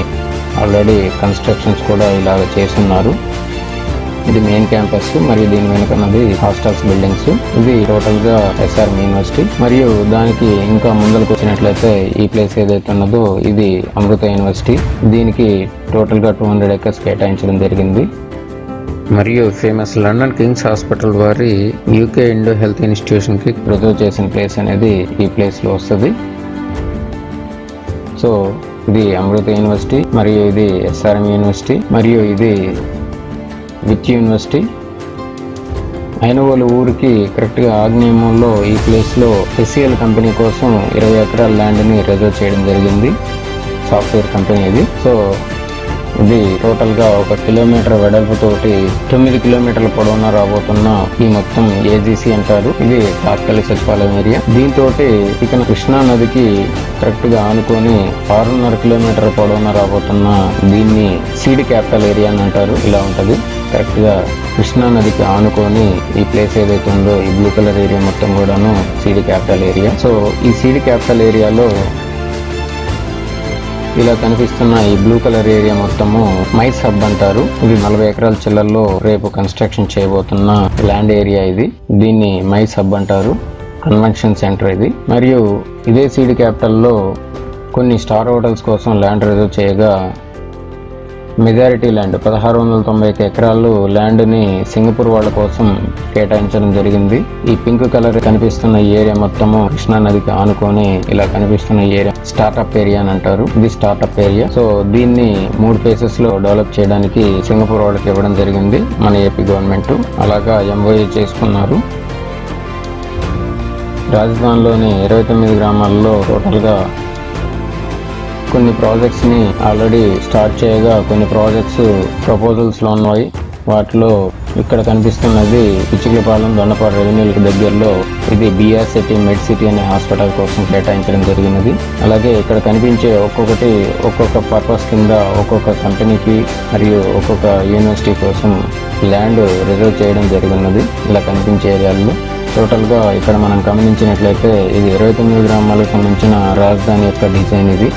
ఆల్రెడీ కన్స్ట్రక్షన్స్ కూడా ఇలాగ చేస్తున్నారు. ఇది మెయిన్ క్యాంపస్ మరియు దీని వెనుకన్నది హాస్టల్స్ బిల్డింగ్స్. ఇది టోటల్ గా SRM యూనివర్సిటీ. మరియు దానికి ఇంకా ముందరకు వచ్చినట్లయితే ఈ ప్లేస్ ఏదైతే ఉన్నదో ఇది అమృత యూనివర్సిటీ. దీనికి టోటల్ గా 200 ఎకర్స్ కేటాయించడం జరిగింది. మరియు ఫేమస్ లండన్ కింగ్స్ హాస్పిటల్ వారి UK ఇండో హెల్త్ ఇన్స్టిట్యూషన్ కి రిజర్వ్ చేసిన ప్లేస్ అనేది ఈ ప్లేస్ లో వస్తుంది. సో ఇది అమృత యూనివర్సిటీ మరియు ఇది SRM యూనివర్సిటీ మరియు ఇది విచ్ యూనివర్సిటీ. ఐనవోలు ఊరికి కరెక్ట్గా ఆగ్నేయంలో ఈ ప్లేస్లో SCL కంపెనీ కోసం 20 ఎకరాల ల్యాండ్ని రిజర్వ్ చేయడం జరిగింది. సాఫ్ట్వేర్ కంపెనీ ఇది. సో ఇది టోటల్గా 1 కిలోమీటర్ వెడల్పుతోటి 9 కిలోమీటర్ల పొడవున రాబోతున్న ఈ మొత్తం AGC అంటారు. ఇది తాత్కాలిక సచివాలయం ఏరియా. దీంతో ఇక కృష్ణా నదికి కరెక్ట్గా ఆనుకొని 6.5 కిలోమీటర్ పొడవున రాబోతున్న దీన్ని సీడ్ క్యాపిటల్ ఏరియా అని అంటారు. ఇలా ఉంటుంది. కరెక్ట్గా కృష్ణా నదికి ఆనుకొని ఈ ప్లేస్ ఏదైతే ఉందో ఈ బ్లూ కలర్ ఏరియా మొత్తం కూడాను సీడ్ క్యాపిటల్ ఏరియా. సో ఈ సీడ్ క్యాపిటల్ ఏరియాలో ఇలా కనిపిస్తున్న ఈ బ్లూ కలర్ ఏరియా మొత్తము మైస్ హబ్ అంటారు. ఇది 40 ఎకరాల చిల్లల్లో రేపు కన్స్ట్రక్షన్ చేయబోతున్న ల్యాండ్ ఏరియా ఇది. దీన్ని మైస్ హబ్ అంటారు. కన్వెన్షన్ సెంటర్ ఇది. మరియు ఇదే సీడ్ క్యాపిటల్లో కొన్ని స్టార్ హోటల్స్ కోసం ల్యాండ్ రిజర్వ్ చేయగా మెజారిటీ ల్యాండ్ 1691 ఎకరాలు ల్యాండ్ని సింగపూర్ వాళ్ళ కోసం కేటాయించడం జరిగింది. ఈ పింక్ కలర్ కనిపిస్తున్న ఏరియా మొత్తము కృష్ణా నదికి ఆనుకొని ఇలా కనిపిస్తున్న ఏరియా స్టార్ట్అప్ ఏరియా అని అంటారు. ఇది స్టార్ట్అప్ ఏరియా. సో దీన్ని 3 ఫేసెస్ లో డెవలప్ చేయడానికి సింగపూర్ వాళ్ళకి ఇవ్వడం జరిగింది మన ఏపీ గవర్నమెంట్. అలాగా ఎంఓఏ చేసుకున్నారు. రాజధానిలోని 29 గ్రామాల్లో టోటల్గా కొన్ని ప్రాజెక్ట్స్ ని ఆల్రెడీ స్టార్ట్ చేయగా కొన్ని ప్రాజెక్ట్స్ ప్రపోజల్స్ లో ఉన్నాయి. వాటిలో ఇక్కడ కనిపిస్తున్నది పిచ్చికలపాలెం దొండపాడు రెవెన్యూలకు దగ్గరలో ఇది బిఆర్ సిటీ మెడ్ సిటీ అనే హాస్పిటల్ కోసం కేటాయించడం జరిగినది. అలాగే ఇక్కడ కనిపించే ఒక్కొక్క పర్పస్ కింద ఒక్కొక్క కంపెనీకి మరియు ఒక్కొక్క యూనివర్సిటీ కోసం ల్యాండ్ రిజర్వ్ చేయడం జరిగినది. ఇలా కనిపించే ఏరియాల్లో టోటల్గా ఇక్కడ మనం గమనించినట్లయితే ఇది 29 గ్రామాలకు సంబంధించిన రాజధాని యొక్క డిజైన్ ఇది.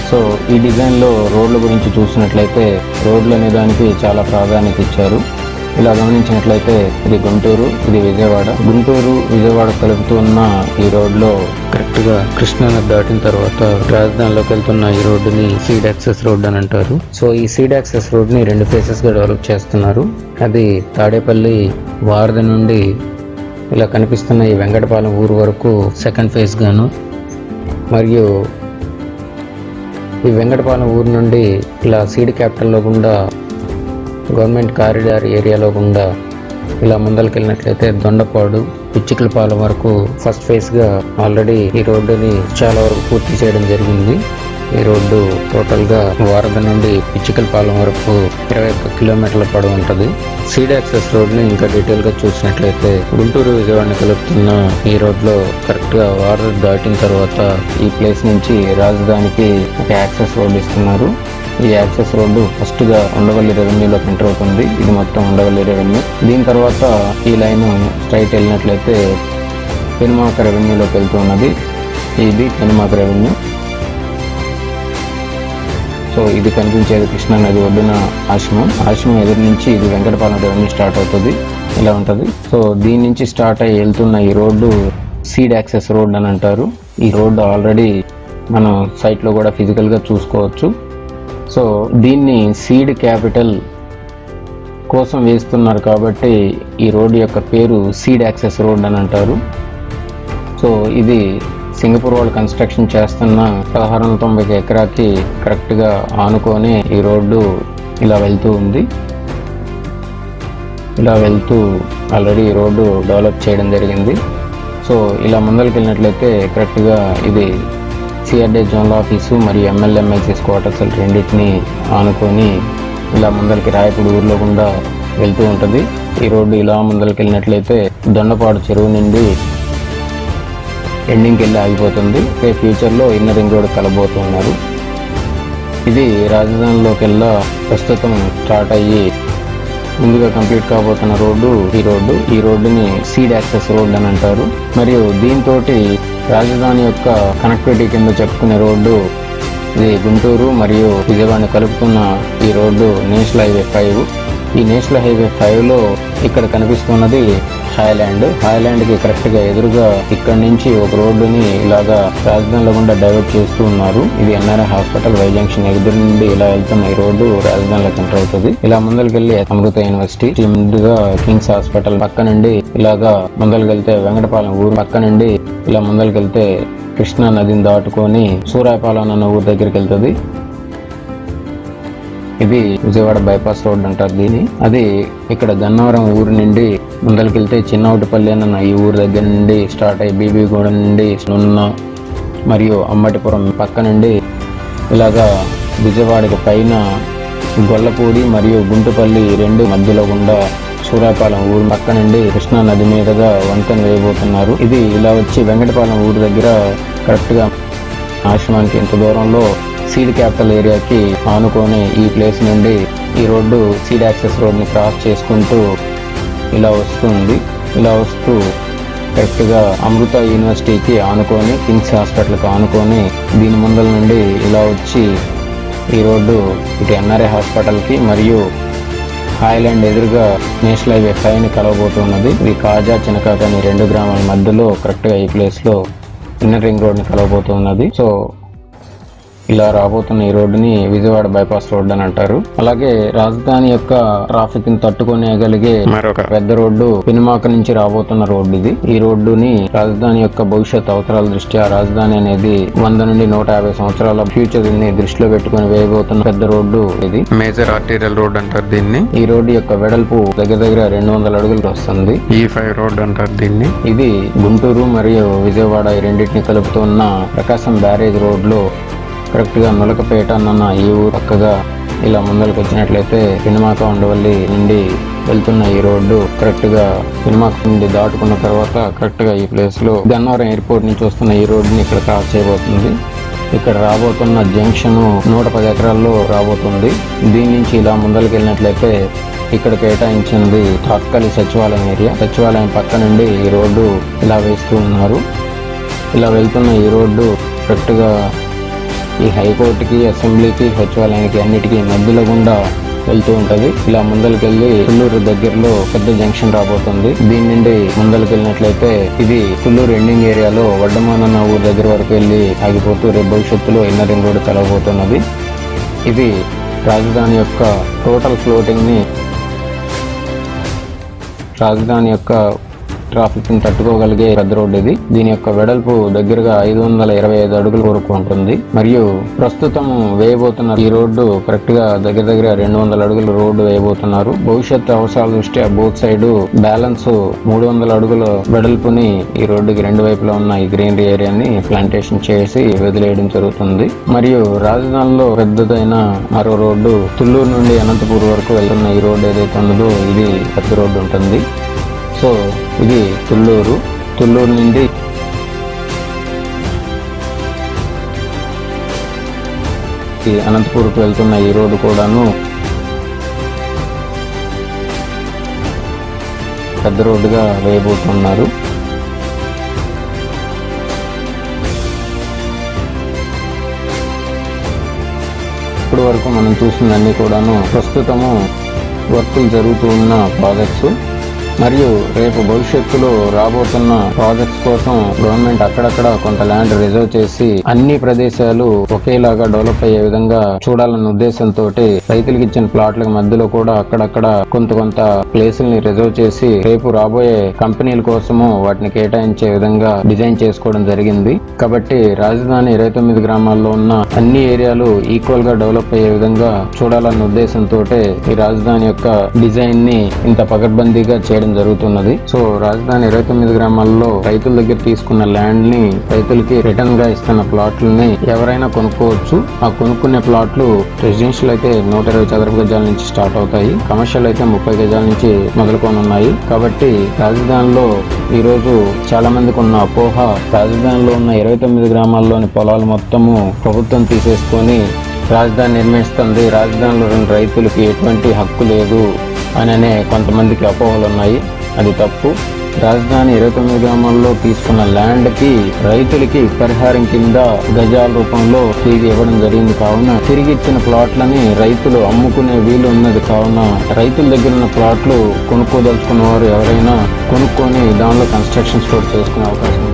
సో ఈ డిజైన్లో రోడ్ల గురించి చూసినట్లయితే రోడ్లు అనే దానికి చాలా ప్రాధాన్యత ఇచ్చారు. ఇలా గమనించినట్లయితే ఇది గుంటూరు, ఇది విజయవాడ. గుంటూరు విజయవాడ కలుపుతున్న ఈ రోడ్లో కరెక్ట్గా కృష్ణా నది దాటిన తర్వాత రాజధానిలోకి వెళ్తున్న ఈ రోడ్డుని సీడ్ యాక్సెస్ రోడ్ అని అంటారు. సో ఈ సీడ్ యాక్సెస్ రోడ్ని 2 ఫేసెస్గా డెవలప్ చేస్తున్నారు. అది తాడేపల్లి వారధి నుండి ఇలా కనిపిస్తున్న ఈ వెంకటపాలెం ఊరు వరకు సెకండ్ ఫేజ్ గాను, మరియు ఈ వెంకటపాలెం ఊరు నుండి ఇలా సీడ్ క్యాపిటల్లో గుండా గవర్నమెంట్ కారిడార్ ఏరియాలో గుండా ఇలా ముందరికి వెళ్ళినట్లయితే దొండపాడు పిచ్చికలపాలెం వరకు ఫస్ట్ ఫేజ్గా ఆల్రెడీ ఈ రోడ్డుని చాలా వరకు పూర్తి చేయడం జరిగింది. ఈ రోడ్డు టోటల్గా వారధి నుండి పిచ్చికలపాలెం వరకు 21 కిలోమీటర్ల పొడవు ఉంటుంది. సీడ్ యాక్సెస్ రోడ్ని ఇంకా డీటెయిల్గా చూసినట్లయితే గుంటూరు విజయవాడని కలుపుతున్న ఈ రోడ్లో కరెక్ట్గా వారధి దాటిన తర్వాత ఈ ప్లేస్ నుంచి రాజధానికి ఒక యాక్సెస్ రోడ్ ఇస్తున్నారు. ఈ యాక్సెస్ రోడ్డు ఫస్ట్గా ఉండవల్లి రెవెన్యూలోకి ఎంటర్ అవుతుంది. ఇది మొత్తం ఉండవల్లి రెవెన్యూ. దీని తర్వాత ఈ లైన్ స్ట్రైట్ వెళ్ళినట్లయితే పెనుమాక రెవెన్యూలోకి వెళ్తూ ఉన్నది. ఇది పెనుమాక రెవెన్యూ. సో ఇది కనిపించేది కృష్ణా నది ఒడ్డున ఆశ్రమం ఎదురు నుంచి ఇది వెంకటపాలెం రెవెన్యూ స్టార్ట్ అవుతుంది. ఇలా ఉంటుంది. సో దీని నుంచి స్టార్ట్ అయ్యి వెళ్తున్న ఈ రోడ్డు సీడ్ యాక్సెస్ రోడ్ అని అంటారు. ఈ రోడ్డు ఆల్రెడీ మనం సైట్లో కూడా ఫిజికల్గా చూసుకోవచ్చు. సో దీన్ని సీడ్ క్యాపిటల్ కోసం వేస్తున్నారు కాబట్టి ఈ రోడ్డు యొక్క పేరు సీడ్ యాక్సెస్ రోడ్ అని అంటారు. సో ఇది సింగపూర్ వాళ్ళు కన్స్ట్రక్షన్ చేస్తున్న 1690 ఎకరాకి కరెక్ట్గా ఆనుకొని ఈ రోడ్డు ఇలా వెళ్తూ ఉంది. ఇలా వెళ్తూ ఆల్రెడీ ఈ రోడ్డు డెవలప్ చేయడం జరిగింది. సో ఇలా ముందరికి వెళ్ళినట్లయితే కరెక్ట్గా ఇది సిఆర్డీ జోనల్ ఆఫీసు మరియు ఎమ్మెల్యేఎంఎల్సీస్ క్వార్టర్స్ రెండింటిని ఆనుకొని ఇలా ముందరికి రాయపూడి ఊర్లో గుండా వెళ్తూ ఉంటుంది. ఈ రోడ్డు ఇలా ముందరికి వెళ్ళినట్లయితే దొండపాడు చెరువు నుండి ఎండింగ్కి వెళ్ళి ఆగిపోతుంది. ఫ్యూచర్లో ఇన్నర్ రింగ్ రోడ్ కలబోతున్నారు. ఇది రాజధానిలోకి వెళ్ళా ప్రస్తుతం స్టార్ట్ అయ్యి ముందుగా కంప్లీట్ కాబోతున్న రోడ్డు ఈ రోడ్డుని సీడ్ యాక్సెస్ రోడ్ అని అంటారు. మరియు దీంతో రాజధాని యొక్క కనెక్టివిటీ కింద చెప్పుకునే రోడ్డు ఇది గుంటూరు మరియు విజయవాడని కలుపుతున్న ఈ రోడ్డు నేషనల్ హైవే 5. ఈ నేషనల్ హైవే 5లో ఇక్కడ కనిపిస్తున్నది హాయ్లాండ్కి కరెక్ట్గా ఎదురుగా ఇక్కడ నుంచి ఒక రోడ్డుని ఇలాగా రాజధానిలో గుండా డైవర్ట్ చేస్తూ ఉన్నారు. ఇది ఎన్ఆర్ఐ హాస్పిటల్ వై జంక్షన్ ఎదురు నుండి ఇలా వెళ్తున్న ఈ రోడ్డు రాజధానిలోకి ఎంటర్ అవుతుంది. ఇలా ముందరికి వెళ్ళి అమృత యూనివర్సిటీ ముందుగా కింగ్స్ హాస్పిటల్ పక్క నుండి ఇలాగా ముందరికి వెళ్తే వెంకటపాలెం ఊరు పక్క నుండి ఇలా ముందరికి వెళ్తే కృష్ణా నదిని దాటుకొని సూరాయపాలెం అన్న ఊరు దగ్గరికి వెళ్తుంది. ఇది విజయవాడ బైపాస్ రోడ్ అంటారు దీన్ని. అది ఇక్కడ గన్నవరం ఊరు నుండి ముందరికెళ్తే చిన్నవుటిపల్లి అన్న ఈ ఊరు దగ్గర నుండి స్టార్ట్ అయ్యి బీబీగూడ నుండి నున్న మరియు అమ్మటిపురం పక్క నుండి ఇలాగా విజయవాడకి పైన గొల్లపూడి మరియు గుంటుపల్లి 2 మధ్యలో గుండా సూరాయపాలెం ఊరు పక్క నుండి కృష్ణా నది మీదుగా వంతెన వేయబోతున్నారు. ఇది ఇలా వచ్చి వెంకటపాలెం ఊరు దగ్గర కరెక్ట్గా ఆశ్రమానికి ఇంత దూరంలో సీడ్ క్యాపిటల్ ఏరియాకి ఆనుకొని ఈ ప్లేస్ నుండి ఈ రోడ్డు సీడ్ యాక్సెస్ రోడ్ని క్రాస్ చేసుకుంటూ ఇలా వస్తుంది. ఇలా వస్తూ కరెక్ట్గా అమృత యూనివర్సిటీకి ఆనుకొని కింగ్స్ హాస్పిటల్కి ఆనుకొని దీని ముందల నుండి ఇలా వచ్చి ఈ రోడ్డు ఇటు ఎన్ఆర్ఐ హాస్పిటల్కి మరియు హాయ్లాండ్ ఎదురుగా నేషనల్ హైవే 5ని కలవబోతున్నది. ఇది కాజా చినకాకని 2 గ్రామాల మధ్యలో కరెక్ట్గా ఈ ప్లేస్లో ఇన్నర్ రింగ్ రోడ్ని కలవబోతున్నది. సో ఇలా రాబోతున్న ఈ రోడ్డుని విజయవాడ బైపాస్ రోడ్ అని అంటారు. అలాగే రాజధాని యొక్క ట్రాఫిక్ ని తట్టుకోగలిగే మరొక పెద్ద రోడ్డు పినమాక నుంచి రాబోతున్న రోడ్డు ఇది. ఈ రోడ్డుని రాజధాని యొక్క భవిష్యత్ అవసరాల దృష్ట్యా రాజధాని అనేది 100 నుండి 150 సంవత్సరాల ఫ్యూచర్ ని దృష్టిలో పెట్టుకుని వేయబోతున్న పెద్ద రోడ్డు ఇది. మేజర్ ఆర్టీరియల్ రోడ్ అంటారు దీన్ని. ఈ రోడ్డు యొక్క వెడల్పు దగ్గర 200 అడుగులు వస్తుంది. E5 రోడ్ అంటారు దీన్ని. ఇది గుంటూరు మరియు విజయవాడ ఈ రెండింటిని కలుపుతున్న ప్రకాశం బ్యారేజ్ రోడ్ లో కరెక్ట్ గా నులకపేట అన్న ఈ ఊరు పక్కగా ఇలా ముందరకు వచ్చినట్లయితే పినమాక ఉండవల్లి నుండి వెళ్తున్న ఈ రోడ్డు కరెక్ట్ గా పినమాక నుండి దాటుకున్న తర్వాత కరెక్ట్ గా ఈ ప్లేస్ లో గన్నవరం ఎయిర్పోర్ట్ నుంచి వస్తున్న ఈ రోడ్డుని ఇక్కడ క్రాస్ చేయబోతుంది. ఇక్కడ రాబోతున్న జంక్షన్ 110 ఎకరాల్లో రాబోతుంది. దీని నుంచి ఇలా ముందరికి వెళ్ళినట్లయితే ఇక్కడ కేటాయించింది తాత్కాలిక సచివాలయం ఏరియా. సచివాలయం పక్క నుండి ఈ రోడ్డు ఇలా వేస్తూ ఉన్నారు. ఇలా వెళ్తున్న ఈ రోడ్డు కరెక్ట్ గా ఈ హైకోర్టుకి, అసెంబ్లీకి, సచివాలయానికి అన్నిటికీ మధ్యలో గుండా వెళ్తూ ఉంటది. ఇలా ముందరికి వెళ్ళి తుళ్ళూరు దగ్గరలో పెద్ద జంక్షన్ రాబోతుంది. దీని నుండి ముందరికి వెళ్ళినట్లయితే ఇది తుళ్ళూరు ఎండింగ్ ఏరియాలో వడ్డమానన్న ఊరు దగ్గర వరకు వెళ్ళి ఆగిపోతూ రేపు భవిష్యత్తులో ఇన్నర్ రింగ్ రోడ్ కలవబోతున్నది. ఇది రాజధాని యొక్క టోటల్ ఫ్లోటింగ్ ని రాజధాని యొక్క ట్రాఫిక్ ని తట్టుకోగలిగే పెద్ద రోడ్డు ఇది. దీని యొక్క వెడల్పు దగ్గరగా 525 అడుగుల వరకు ఉంటుంది. మరియు ప్రస్తుతం వేయబోతున్న ఈ రోడ్డు కరెక్ట్ గా దగ్గర 200 అడుగుల రోడ్డు వేయబోతున్నారు. భవిష్యత్తు అవసరాల దృష్ట్యా బోత్ సైడ్ బ్యాలెన్స్ 300 అడుగుల వెడల్పుని ఈ రోడ్డుకి 2 వైపులా ఉన్న ఈ గ్రీనరీ ఏరియాని ప్లాంటేషన్ చేసి వదిలేయడం జరుగుతుంది. మరియు రాజధానిలో పెద్దదైన మరో రోడ్డు తుళ్ళూరు నుండి అనంతపూర్ వరకు వెళ్తున్న ఈ రోడ్డు ఏదైతే ఉన్నదో ఇది పెద్ద రోడ్డు ఉంటుంది. సో ఇది తుళ్ళూరు నుండి అనంతపూర్కు వెళ్తున్న ఈ రోడ్డు కూడాను పెద్ద రోడ్డుగా వేయబోతున్నారు. ఇప్పటి వరకు మనం చూసిందన్నీ కూడాను ప్రస్తుతము వర్కులు జరుగుతూ ఉన్న ప్రాజెక్ట్స్. మరియు రేపు భవిష్యత్తులో రాబోతున్న ప్రాజెక్ట్స్ కోసం గవర్నమెంట్ అక్కడక్కడ కొంత ల్యాండ్ రిజర్వ్ చేసి అన్ని ప్రదేశాలు ఒకేలాగా డెవలప్ అయ్యే విధంగా చూడాలన్న ఉద్దేశంతో రైతులకు ఇచ్చిన ప్లాట్ల మధ్యలో కూడా అక్కడక్కడ కొంత ప్లేసుల్ని రిజర్వ్ చేసి రేపు రాబోయే కంపెనీల కోసము వాటిని కేటాయించే విధంగా డిజైన్ చేసుకోవడం జరిగింది. కాబట్టి రాజధాని 29 గ్రామాల్లో ఉన్న అన్ని ఏరియాలు ఈక్వల్ గా డెవలప్ అయ్యే విధంగా చూడాలన్న ఉద్దేశంతో ఈ రాజధాని యొక్క డిజైన్ ని ఇంత పకడ్బందీగా చేయడం జరుగుతున్నది. సో రాజధాని 29 గ్రామాల్లో రైతుల దగ్గర తీసుకున్న ల్యాండ్ ని రైతులకి రిటర్న్ గా ఇస్తున్న ప్లాట్లని ఎవరైనా కొనుక్కోవచ్చు. ఆ కొనుక్కునే ప్లాట్లు రెసిడెన్షియల్ అయితే 120 చదరపు గజాల నుంచి స్టార్ట్ అవుతాయి. కమర్షియల్ అయితే 30 గజాల నుంచి మొదలుకొనున్నాయి. కాబట్టి రాజధానిలో ఈ రోజు చాలా మందికి ఉన్న అపోహ రాజధానిలో ఉన్న 29 గ్రామాల్లోని పొలాలు మొత్తము ప్రభుత్వం తీసేసుకొని రాజధాని నిర్మిస్తుంది, రాజధానిలో ఉన్న రైతులకి ఎటువంటి హక్కు లేదు అనే కొంతమందికి అపోహలు ఉన్నాయి. అది తప్పు. రాజధాని 29 గ్రామాల్లో తీసుకున్న ల్యాండ్ కి రైతులకి పరిహారం కింద గజాల రూపంలో తిరిగి ఇవ్వడం జరిగింది. కావున తిరిగి ఇచ్చిన ప్లాట్లని రైతులు అమ్ముకునే వీలు ఉన్నది. కావున రైతుల దగ్గర ఉన్న ప్లాట్లు కొనుక్కోదలుచుకున్న వారు ఎవరైనా కొనుక్కొని దానిలో కన్స్ట్రక్షన్స్ కూడా చేసుకునే అవకాశం